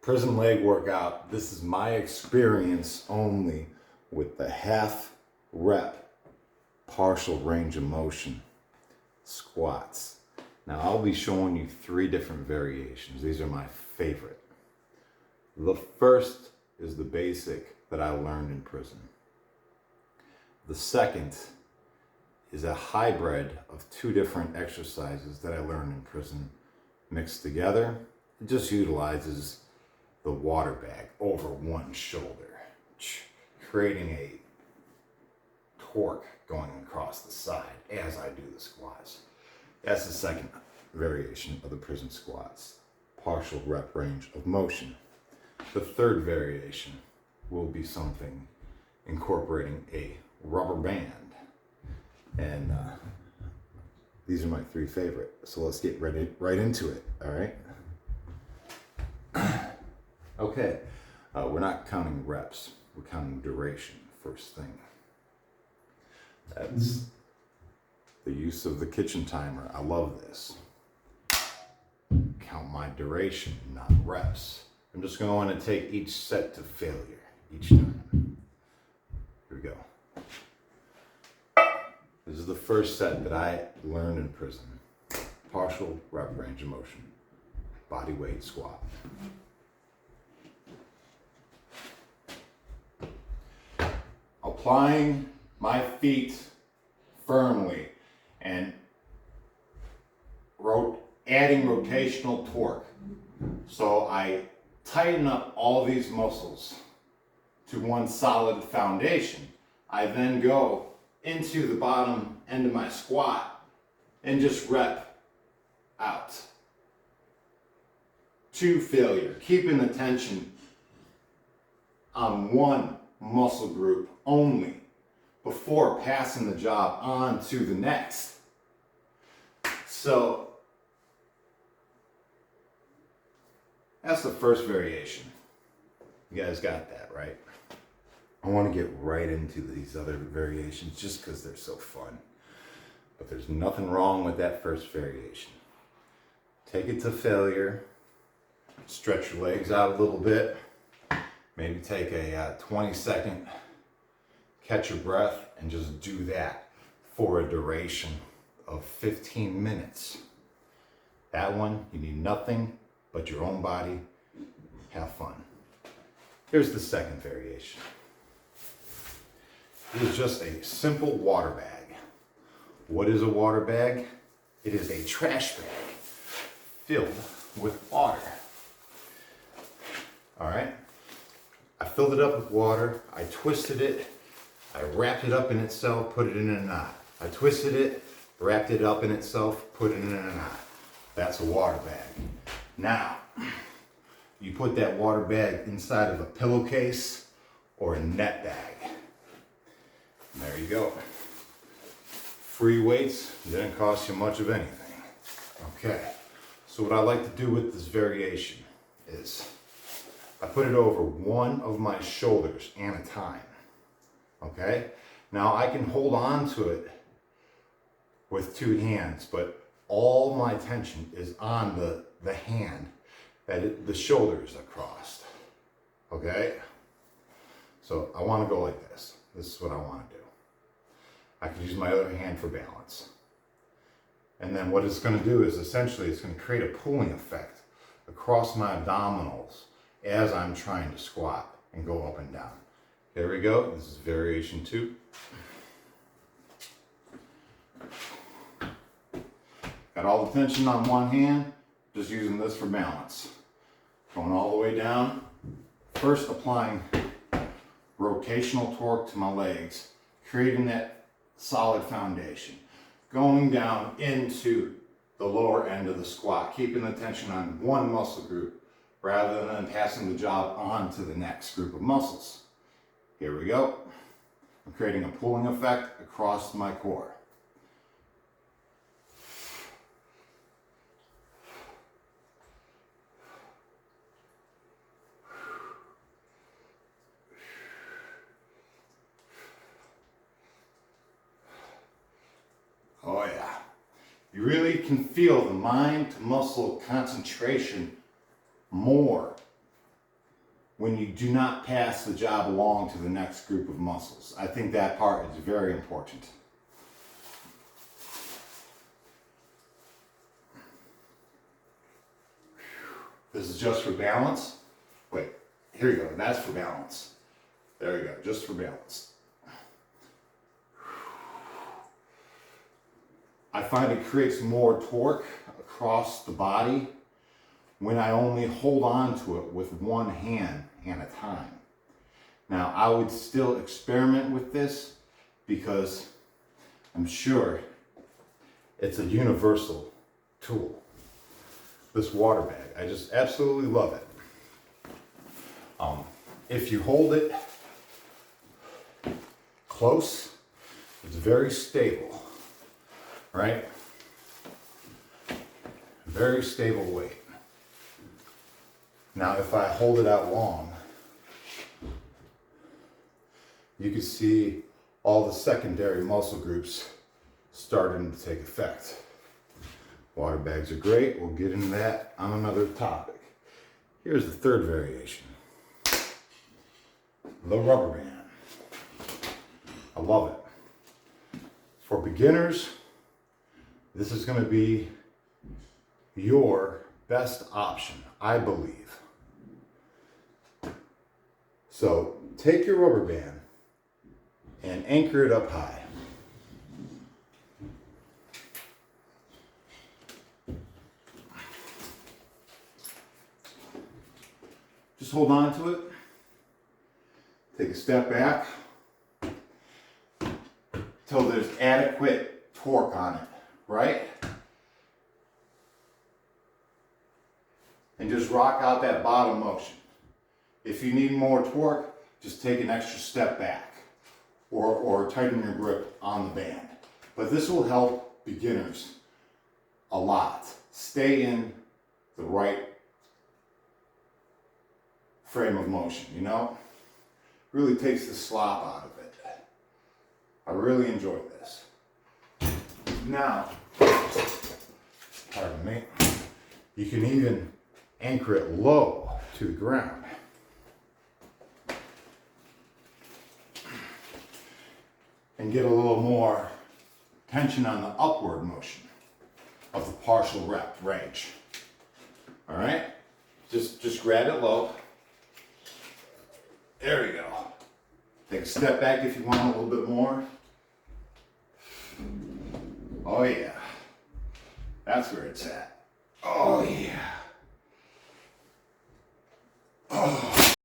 Prison leg workout. This is my experience only with the half rep partial range of motion squats. Now I'll be showing you 3 different variations. These are my favorite. The first is the basic that I learned in prison. The second is a hybrid of 2 different exercises that I learned in prison mixed together. It just utilizes the water bag over one shoulder, creating a torque going across the side as I do the squats. That's the second variation of the prison squats, partial rep range of motion. The third variation will be something incorporating a rubber band. And these are my 3 favorite. So let's get right into it, all right? Okay, we're not counting reps, we're counting duration first thing. That's the use of the kitchen timer. I love this. Count my duration, not reps. I'm just going to take each set to failure each time. Here we go. This is the first set that I learned in prison. Partial rep range of motion, body weight squat. Applying my feet firmly and adding rotational torque. So I tighten up all these muscles to one solid foundation. I then go into the bottom end of my squat and just rep out to failure, keeping the tension on one muscle group only before passing the job on to the next. So that's the first variation. You guys got that, right? I want to get right into these other variations just because they're so fun. But there's nothing wrong with that first variation. Take it to failure. Stretch your legs out a little bit. Maybe take a 20-second catch your breath and just do that for a duration of 15 minutes. That one, you need nothing but your own body. Have fun. Here's the second variation. It is just a simple water bag. What is a water bag? It is a trash bag filled with water. All right? I filled it up with water, I twisted it, I wrapped it up in itself, put it in a knot. I twisted it, wrapped it up in itself, put it in a knot. That's a water bag. Now, you put that water bag inside of a pillowcase or a net bag. And there you go. Free weights, didn't cost you much of anything. Okay, so what I like to do with this variation is I put it over one of my shoulders at a time, okay? Now I can hold on to it with 2 hands, but all my tension is on the hand that the shoulder is across, okay? So I wanna go like this. This is what I wanna do. I can use my other hand for balance. And then what it's gonna do is essentially it's gonna create a pulling effect across my abdominals as I'm trying to squat and go up and down. Here we go. This is variation 2. Got all the tension on one hand, just using this for balance. Going all the way down. First applying rotational torque to my legs, creating that solid foundation. Going down into the lower end of the squat, keeping the tension on one muscle group rather than passing the job on to the next group of muscles. Here we go. I'm creating a pulling effect across my core. Oh yeah. You really can feel the mind to muscle concentration more when you do not pass the job along to the next group of muscles. I think that part is very important. This is just for balance. Wait, here you go. That's for balance. There you go, just for balance. I find it creates more torque across the body when I only hold on to it with one hand at a time. Now, I would still experiment with this because I'm sure it's a universal tool. This water bag, I just absolutely love it. If you hold it close, it's very stable, right? Very stable weight. Now, if I hold it out long, you can see all the secondary muscle groups starting to take effect. Water bags are great. We'll get into that on another topic. Here's the third variation. The rubber band. I love it. For beginners, this is going to be your best option, I believe. So take your rubber band and anchor it up high. Just hold on to it. Take a step back till there's adequate torque on it, right? And just rock out that bottom motion. If you need more torque, just take an extra step back or tighten your grip on the band. But this will help beginners a lot. Stay in the right frame of motion, you know? Really takes the slop out of it. I really enjoy this. Now, pardon me, you can even anchor it low to the ground. And get a little more tension on the upward motion of the partial rep range. All right? Just grab it low. There we go. Take a step back if you want a little bit more. Oh yeah. That's where it's at. Oh yeah. Oh.